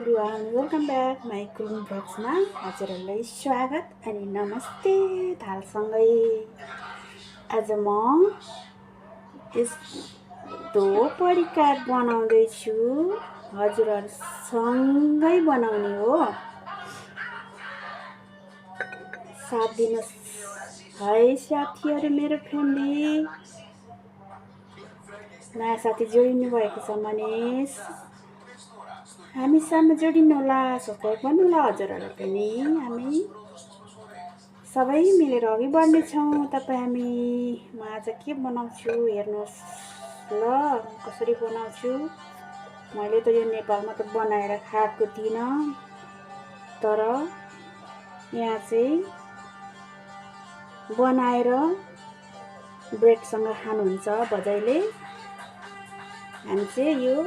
everyone, welcome back my Kulung Rai हजुरहरूलाई स्वागत अनि नमस्ते थालसँगै आज म यस्तो परिकार बनाउँदै छु हजुरहरूसँगै बनाउने हो साथ दिनुहोस् है साथीहरू मेरो फ्यामिली नयाँ साथी जोडिनु भएको छ भने हामीसँग जोडिनु होला सपोर्ट गर्नु होला हजुरहरूलाई पनि हामी सबै मिलेर अघि बढ्नेछौँ तपाईँ हामी म आज के बनाउँछु हेर्नुहोस् ल कसरी बनाउँछु मैले त यो नेपालमा त बनाएर खाएको थिइनँ तर यहाँ चाहिँ बनाएर ब्रेडसँग खानुहुन्छ बजाइले हामी चाहिँ यो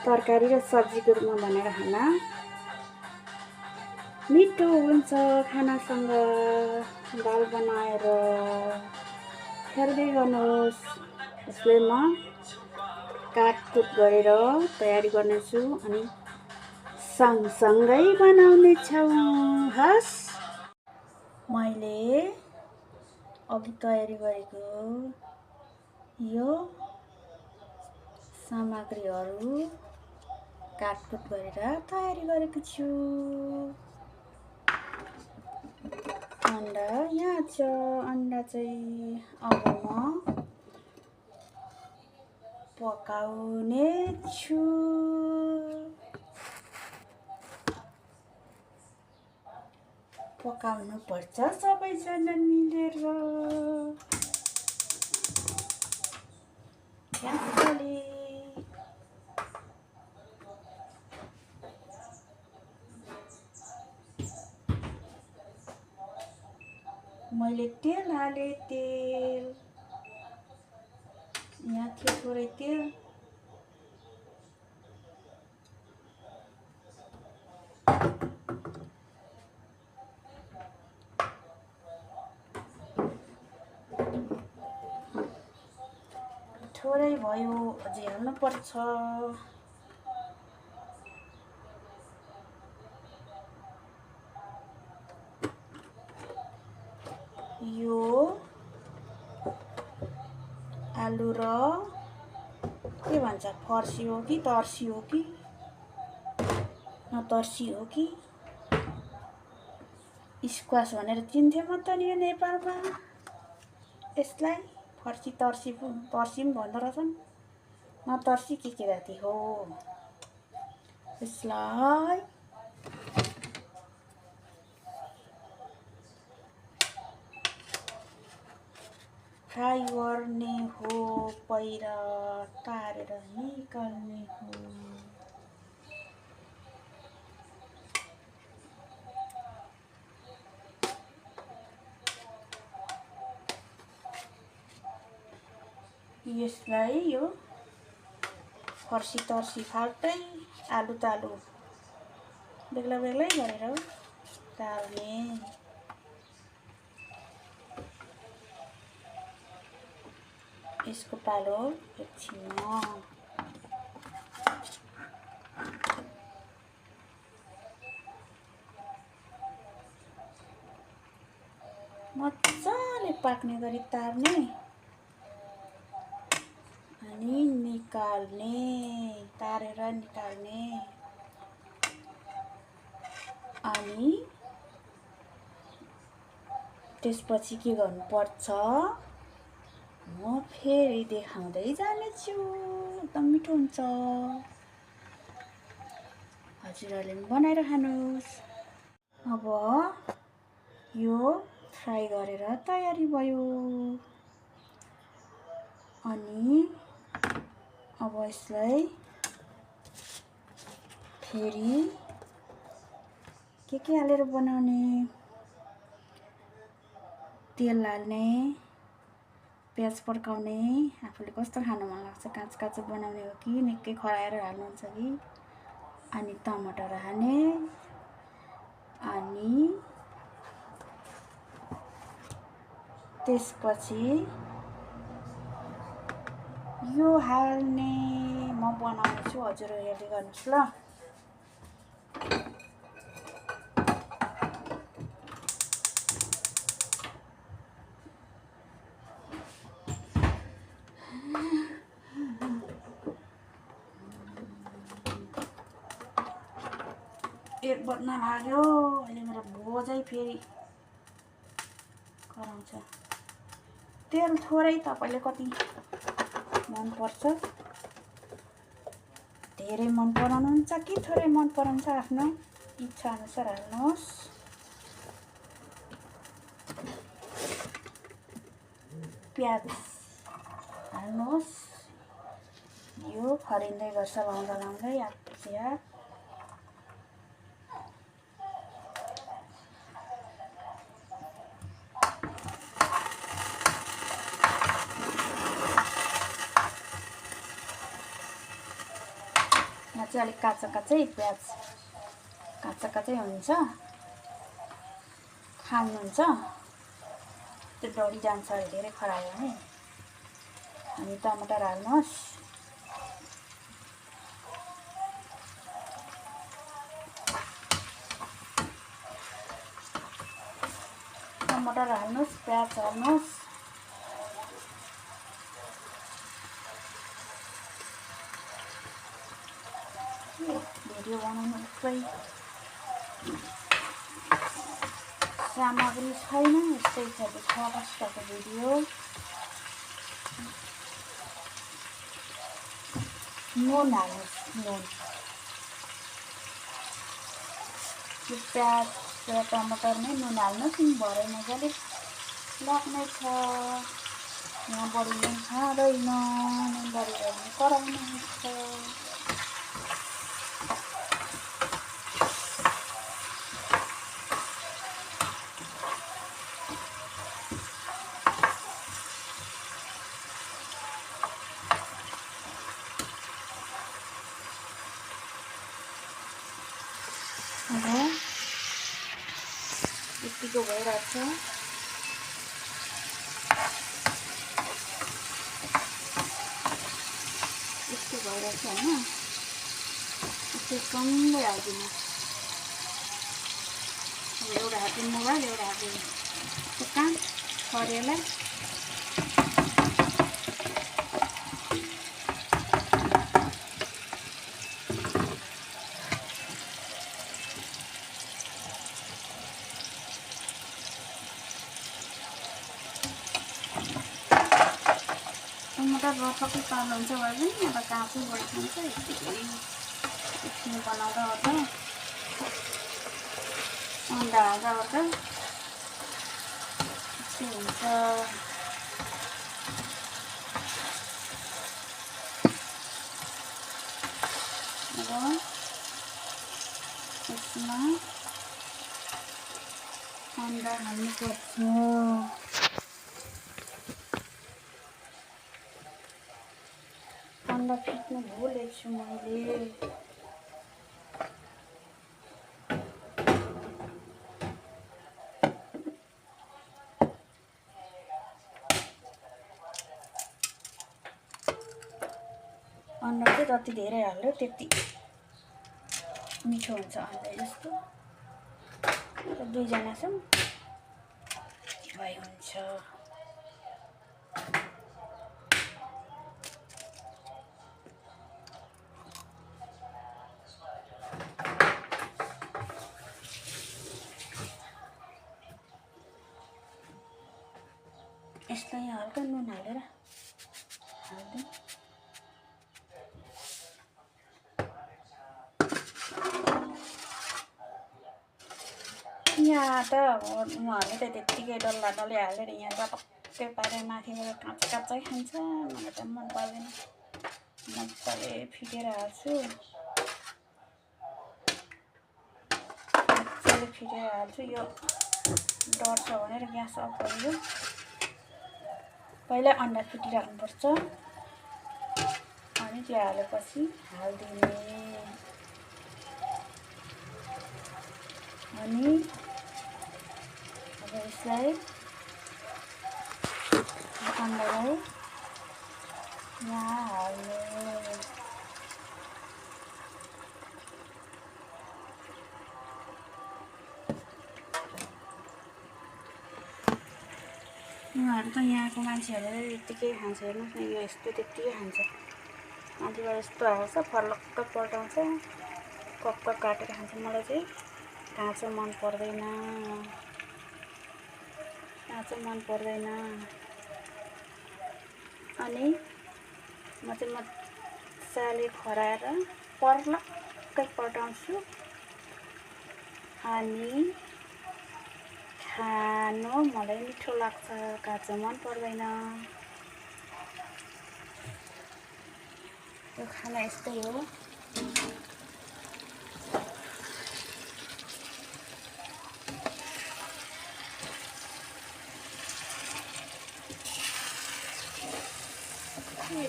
तरकारी र सब्जीको रूपमा बनाएर खाना मिठो हुन्छ खानासँग दाल बनाएर हेर्दै गर्नुहोस् यसले म काटकुट गरेर तयारी गर्नेछु अनि सँगसँगै बनाउने छौँ हस् मैले अघि तयारी गरेको यो सामग्रीहरू काटकुट गरेर तयारी गरेको छु अन्डा यहाँ छ अन्डा चाहिँ अब म पकाउने छु पकाउनु पर्छ सबैजना मिलेर मैले तेल हाले तेल यहाँ थियो थोरै तेल थोरै भयो अझै हाल्नु पर्छ यो आलु र के भन्छ फर्सी हो कि तर्सी हो कि तर्सी हो कि स्क्वास भनेर चिन्थ्यो म त नि यो नेपालमा यसलाई फर्सी तर्सी पर्सी पनि भन्दो रहेछन् तर्सी के जाति हो यसलाई फ्राई गर्ने हो पहिला तारेर निकाल्ने हो यसलाई यो फर्सी तर्सी फाल्टै आलु तालु बेग्ला बेग्लै गरेर ताल्ने यसको पालो एकछिनमा मजाले पाक्ने गरी तार्ने अनि निकाल्ने तारेर निकाल्ने अनि त्यसपछि के गर्नुपर्छ म फेरि देखाउँदै जानेछु एकदम मिठो हुन्छ हजुरहरूले पनि बनाएर खानुहोस् अब यो फ्राई गरेर तयारी भयो अनि अब यसलाई फेरि के हालेर बनाउने तेल हाल्ने प्याज पड्काउने आफूले कस्तो खान मन लाग्छ काँचो काँचो बनाउने हो कि निकै खराएर हाल्नुहुन्छ कि अनि टमाटर हाल्ने अनि त्यसपछि यो हाल्ने म बनाउने छु हजुरहरू हेर्दै गर्नुहोस् ल एक बज्न लाग्यो। अहिले मेरो भोजै फेरि कराउँछ। तेल थोरै, तपाईँले कति मनपर्छ, धेरै मन पराउनुहुन्छ कि थोरै मन पराउनुहुन्छ आफ्नो इच्छा अनुसार हाल्नुहोस्। प्याज हाल्नुहोस्। यो खरिँदै गर्छ लाउँदा लाउँदै प्याज। चाहिँ अलिक काँचो काँचै प्याज काँचो काँचै हुन्छ, खानुहुन्छ त्यो डढी जान्छ अरे धेरै खरायो भने। अनि टमाटर हाल्नुहोस्। टमाटर हाल्नुहोस्, प्याज हाल्नुहोस्। भिडियो बनाउनु पुरै सामग्री छैन, यस्तै छ 6 भिडियो। नुन हाल्नुहोस्, नुन। प्याज र टमाटरमै नुन हाल्नुहोस्, भरे मजाले लाग्ने छ। यहाँ बढी नुन खाँदैन, नुन बढी भयो भने कराउनुहुन्छ। यतिको भइरहेको छ। यस्तो भइरहेको छ होइन, यस्तो सँगै हालिदिनु। एउटा हातले मोबाइल, एउटा हातले काम खरेलाई। टमाटर रसकै पाल्नुहुन्छ भए पनि अब काँचो बढी खान्छ। यतिकै एकछिन बनाउँदा ओर्दा अन्डा हाल्दा ओर्दा यस्तै हुन्छ। अब यसमा अन्डा हाल्नुपर्छ। अन्डा फिट्नु भुलेछु मैले। अन्डा चाहिँ जति धेरै हाल्यो त्यति मिठो हुन्छ। अन्डा जस्तो दुईजना छौँ भइ हुन्छ। यसलाई हल्का नुन हालेर हाल्दै यहाँ त उहाँहरूले त त्यत्तिकै डल्ला डल्लै हालेर यहाँ टपक्कै पारेर माथिबाट काँचो काँचै खान्छ। मलाई त मन पर्दैन, मजाले फिटेर हाल्छु। मजाले फिटेर हाल्छु। यो डढ्छ भनेर ग्यास अफ गरियो। पहिला अन्डा फिटिराख्नुपर्छ, अनि त्यो हालेपछि हालिदिने। अनि अब यसलाई अन्डालाई यहाँ हाल्नु। उहाँहरू त यहाँको मान्छेहरूले यत्तिकै खान्छ हेर्नुहोस् न यो यस्तो त्यत्तिकै खान्छ माथिबाट यस्तो हाल्छ फर्लक्क पल्टाउँछ कक्क काटेर खान्छ मलाई चाहिँ काँचो मन पर्दैन अनि म चाहिँ मजाले खराएर पर्लक्कै पल्टाउँछु अनि खानु मलाई मिठो लाग्छ काँचो मन पर्दैन यो खाना यस्तै हो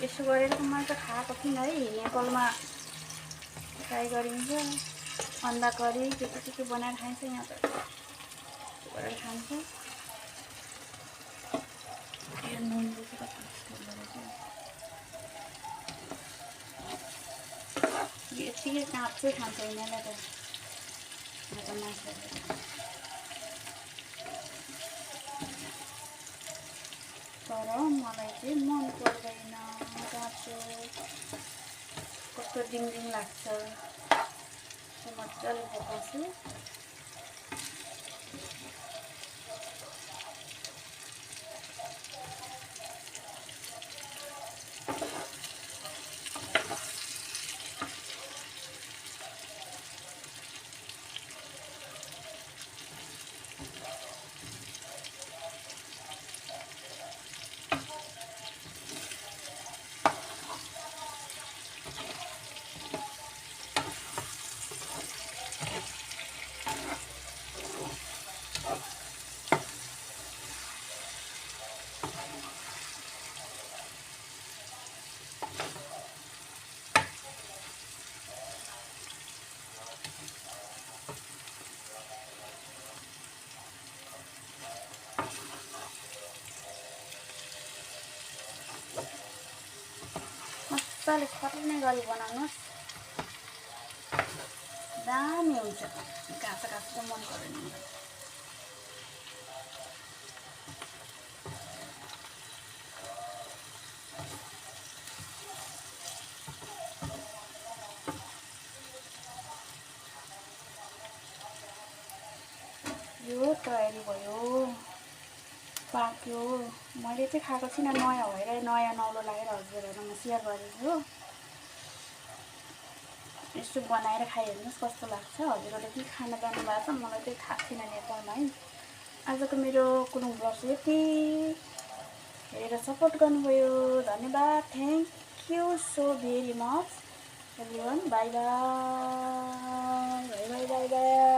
यसो गरेर मैले त खाएको थिइनँ है नेपालमा ट्राई गरिन्छ अन्डा करी के बनाएर खाइन्छ यहाँ त गरेर खान्छ यो नुन यत्तिकै काँचै खान्छ यिनीहरूलाई त मान्छेहरूले तर मलाई चाहिँ मन पर्दैन काँचो कस्तो डिङ लाग्छ मजाले पकाउँछु मजाले खर्ने गरी बनाउनुहोस् दामी हुन्छ काँचो काँचो मन पर्दैन यो तयारी भयो पाक्यो मैले चाहिँ खाएको छुइनँ नयाँ भएर नयाँ नौलो लागेर हजुरहरूलाई म सेयर गरेको हो यसो बनाएर खाइहेर्नुहोस् कस्तो लाग्छ हजुरहरूले के खाना जानुभएको छ मलाई चाहिँ थाहा छैन नेपालमा है आजको मेरो कुलुङ ब्लग यति हेरेर सपोर्ट गर्नुभयो धन्यवाद thank you so very much everyone by by by by by